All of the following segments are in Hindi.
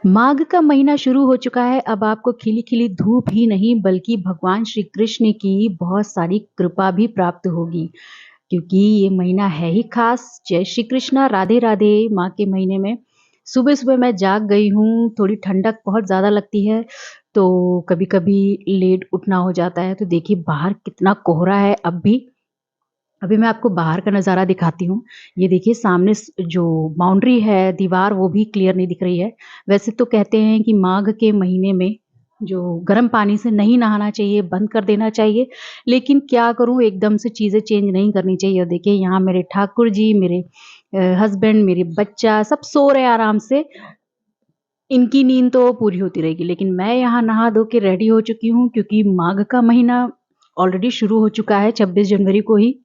माघ का महीना शुरू हो चुका है। अब आपको खिली-खिली धूप ही नहीं बल्कि भगवान श्री कृष्ण की बहुत सारी कृपा भी प्राप्त होगी, क्योंकि ये महीना है ही ख़ास। जय श्री कृष्णा, राधे राधे। माघ के महीने में सुबह-सुबह मैं जाग गई हूँ, थोड़ी ठंडक बहुत ज़्यादा लगती है, तो कभी-कभी लेट उठना हो जाता है। तो देखिए बाहर कितना कोहरा है अब भी। अभी मैं आपको बाहर का नज़ारा दिखाती हूँ। ये देखिए सामने जो बाउंड्री है, दीवार वो भी क्लियर नहीं दिख रही है। वैसे तो कहते हैं कि माघ के महीने में जो गर्म पानी से नहीं नहाना चाहिए, बंद कर देना चाहिए। लेकिन क्या करूँ, एकदम से चीज़ें चेंज नहीं करनी चाहिए। और देखिए यहाँ मेरे ठाकुर जी, मेरे हस्बैंड, मेरे बच्चा सब सो रहे हैं आराम से। इनकी नींद तो पूरी होती रहेगी, लेकिन मैं यहाँ नहा धो के रेडी हो चुकी हूँ, क्योंकि माघ का महीना ऑलरेडी शुरू हो चुका है 26 जनवरी को ही।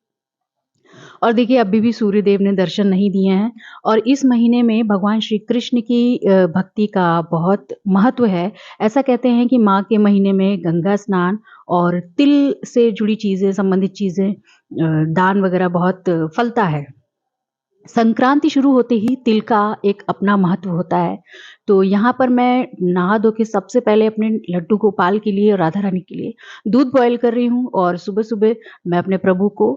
और देखिए अभी भी सूर्य देव ने दर्शन नहीं दिए हैं। और इस महीने में भगवान श्री कृष्ण की भक्ति का बहुत महत्व है। ऐसा कहते हैं कि माघ के महीने में गंगा स्नान और तिल से जुड़ी चीज़ें, संबंधित चीज़ें, दान वगैरह बहुत फलता है। संक्रांति शुरू होते ही तिल का एक अपना महत्व होता है। तो यहाँ पर मैं नहा धो के सबसे पहले अपने लड्डू गोपाल के लिए और राधा रानी के लिए दूध बॉयल कर रही हूँ, और सुबह-सुबह मैं अपने प्रभु को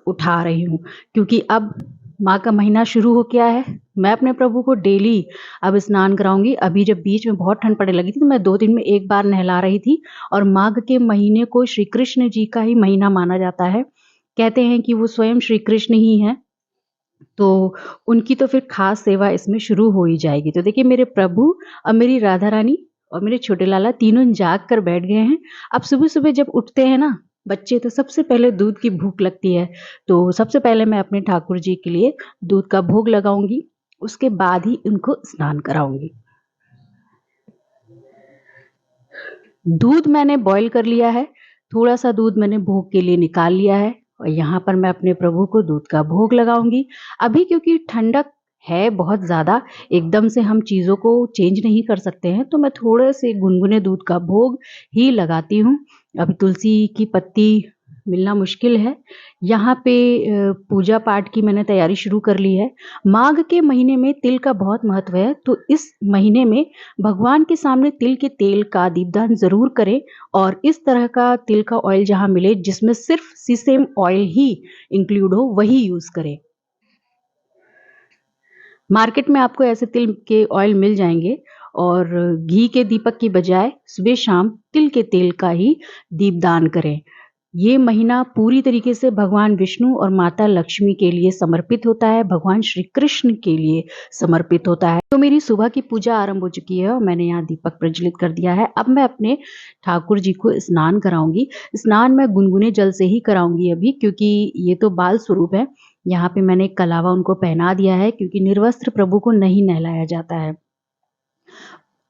उठा रही हूँ, क्योंकि अब माघ का महीना शुरू हो गया है। मैं अपने प्रभु को डेली अब स्नान कराऊँगी। अभी जब बीच में बहुत ठंड पड़ने लगी थी, तो मैं 2 दिन में 1 बार नहला रही थी। और माघ के महीने को श्री कृष्ण जी का ही महीना माना जाता है। कहते हैं कि वो स्वयं श्री कृष्ण ही हैं, तो उनकी तो फिर खास सेवा इसमें शुरू हो ही जाएगी। तो देखिए मेरे प्रभु और मेरी राधा रानी और मेरे छोटे लाला तीनों जाग कर बैठ गए हैं। अब सुबह-सुबह जब उठते हैं ना बच्चे, तो सबसे पहले दूध की भूख लगती है। तो सबसे पहले मैं अपने ठाकुर जी के लिए दूध का भोग लगाऊँगी, उसके बाद ही उनको स्नान कराऊँगी। दूध मैंने बॉयल कर लिया है, थोड़ा-सा दूध मैंने भोग के लिए निकाल लिया है, और यहाँ पर मैं अपने प्रभु को दूध का भोग लगाऊँगी। अभी क्योंकि ठंडक है बहुत ज़्यादा, एकदम से हम चीज़ों को चेंज नहीं कर सकते हैं, तो मैं थोड़े से गुनगुने दूध का भोग ही लगाती हूँ। अभी तुलसी की पत्ती मिलना मुश्किल है। यहाँ पे पूजा पाठ की मैंने तैयारी शुरू कर ली है। माघ के महीने में तिल का बहुत महत्व है, तो इस महीने में भगवान के सामने तिल के तेल का दीपदान ज़रूर करें, और इस तरह का तिल का ऑयल जहाँ मिले जिसमें सिर्फ सीसम ऑयल ही इंक्लूड हो, वही यूज़ करें। मार्केट में आपको ऐसे तिल के ऑयल मिल जाएँगे, और घी के दीपक की बजाय सुबह-शाम तिल के तेल का ही दीपदान करें। ये महीना पूरी तरीके से भगवान विष्णु और माता लक्ष्मी के लिए समर्पित होता है, भगवान श्री कृष्ण के लिए समर्पित होता है। तो मेरी सुबह की पूजा आरंभ हो चुकी है, और मैंने यहाँ दीपक प्रज्वलित कर दिया है। अब मैं अपने ठाकुर जी को स्नान कराऊँगी। स्नान मैं गुनगुने जल से ही कराऊँगी अभी, क्योंकि ये तो बाल स्वरूप है। यहाँ पे मैंने कलावा उनको पहना दिया है, क्योंकि निर्वस्त्र प्रभु को नहीं नहलाया जाता है।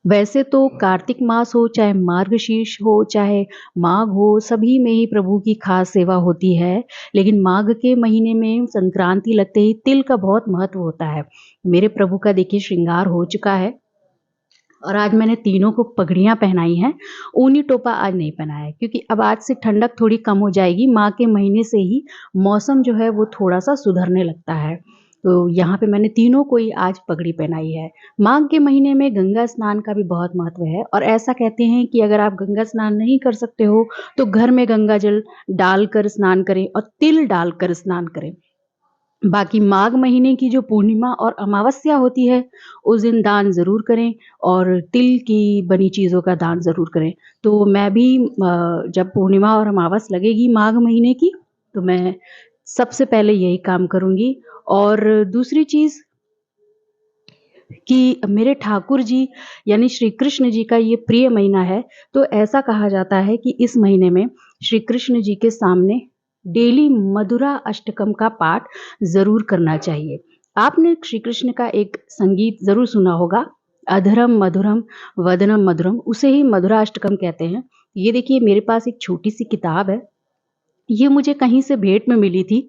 वैसे तो कार्तिक मास हो, चाहे मार्गशीर्ष हो, चाहे माघ हो, सभी में ही प्रभु की खास सेवा होती है। लेकिन माघ के महीने में संक्रांति लगते ही तिल का बहुत महत्व होता है। मेरे प्रभु का देखिए श्रृंगार हो चुका है, और आज मैंने तीनों को पगड़ियाँ पहनाई हैं। ऊनी टोपा आज नहीं पहनाया है, क्योंकि अब आज से ठंडक थोड़ी कम हो जाएगी। माघ के महीने से ही मौसम जो है वो थोड़ा-सा सुधरने लगता है। तो यहाँ पे मैंने तीनों को ही आज पगड़ी पहनाई है। माघ के महीने में गंगा स्नान का भी बहुत महत्व है, और ऐसा कहते हैं कि अगर आप गंगा स्नान नहीं कर सकते हो, तो घर में गंगा जल डालकर स्नान करें और तिल डालकर स्नान करें। बाकी माघ महीने की जो पूर्णिमा और अमावस्या होती है, उस दिन दान ज़रूर करें, और तिल की बनी चीज़ों का दान ज़रूर करें। तो मैं भी जब पूर्णिमा और अमावस लगेगी माघ महीने की, तो मैं सबसे पहले यही काम करूँगी। और दूसरी चीज़ कि मेरे ठाकुर जी यानी श्री कृष्ण जी का ये प्रिय महीना है, तो ऐसा कहा जाता है कि इस महीने में श्री कृष्ण जी के सामने डेली मधुरा अष्टकम का पाठ ज़रूर करना चाहिए। आपने श्री कृष्ण का एक संगीत ज़रूर सुना होगा, अधरम मधुरम वदनम मधुरम, उसे ही मधुरा अष्टकम कहते हैं। ये देखिए मेरे पास एक छोटी-सी किताब है, ये मुझे कहीं से भेंट में मिली थी।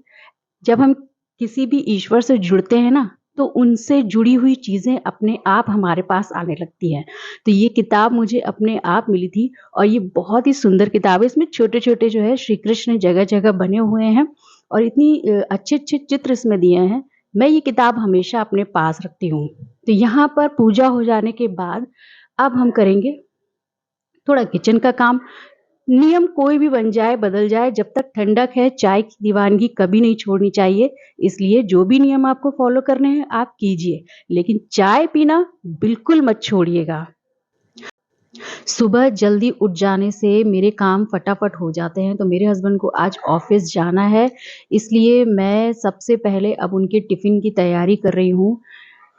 जब हम किसी भी ईश्वर से जुड़ते हैं ना, तो उनसे जुड़ी हुई चीज़ें अपने आप हमारे पास आने लगती हैं। तो ये किताब मुझे अपने आप मिली थी, और ये बहुत ही सुंदर किताब है। इसमें छोटे-छोटे जो है श्री कृष्ण जगह-जगह बने हुए हैं, और इतनी अच्छे-अच्छे चित्र इसमें दिए हैं। मैं ये किताब हमेशा अपने पास रखती हूँ। तो यहाँ पर पूजा हो जाने के बाद अब हम करेंगे थोड़ा किचन का काम। नियम कोई भी बन जाए, बदल जाए, जब तक ठंडक है चाय की दीवानगी कभी नहीं छोड़नी चाहिए। इसलिए जो भी नियम आपको फॉलो करने हैं आप कीजिए, लेकिन चाय पीना बिल्कुल मत छोड़िएगा। सुबह जल्दी उठ जाने से मेरे काम फटाफट हो जाते हैं, तो मेरे हस्बैंड को आज ऑफ़िस जाना है, इसलिए मैं सबसे पहले अब उनके टिफ़िन की तैयारी कर रही हूँ।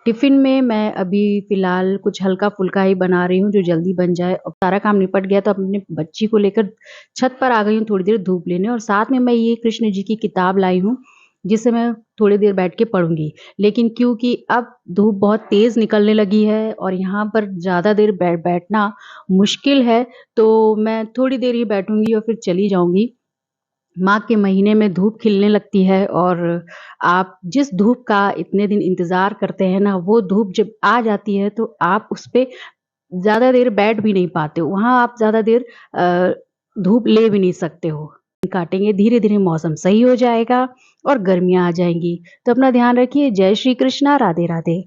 टिफ़िन में मैं अभी फ़िलहाल कुछ हल्का-फुल्का ही बना रही हूँ जो जल्दी बन जाए। अब सारा काम निपट गया तो अपनी बच्ची को लेकर छत पर आ गई हूँ थोड़ी देर धूप लेने, और साथ में मैं ये कृष्ण जी की किताब लाई हूँ, जिसे मैं थोड़ी देर बैठ के पढ़ूँगी। लेकिन क्योंकि अब धूप बहुत तेज़ निकलने लगी है और यहाँ पर ज़्यादा देर बैठना मुश्किल है, तो मैं थोड़ी देर ही बैठूँगी और फिर चली जाऊँगी। माघ के महीने में धूप खिलने लगती है और आप जिस धूप का इतने दिन इंतज़ार करते हैं ना, वो धूप जब आ जाती है तो आप उस पे ज़्यादा देर बैठ भी नहीं पाते हो। वहाँ आप ज़्यादा देर अ, धूप ले भी नहीं सकते हो। काटेंगे, धीरे-धीरे मौसम सही हो जाएगा और गर्मियाँ आ जाएँगी। तो अपना ध्यान रखिए। जय श्री कृष्णा, राधे राधे।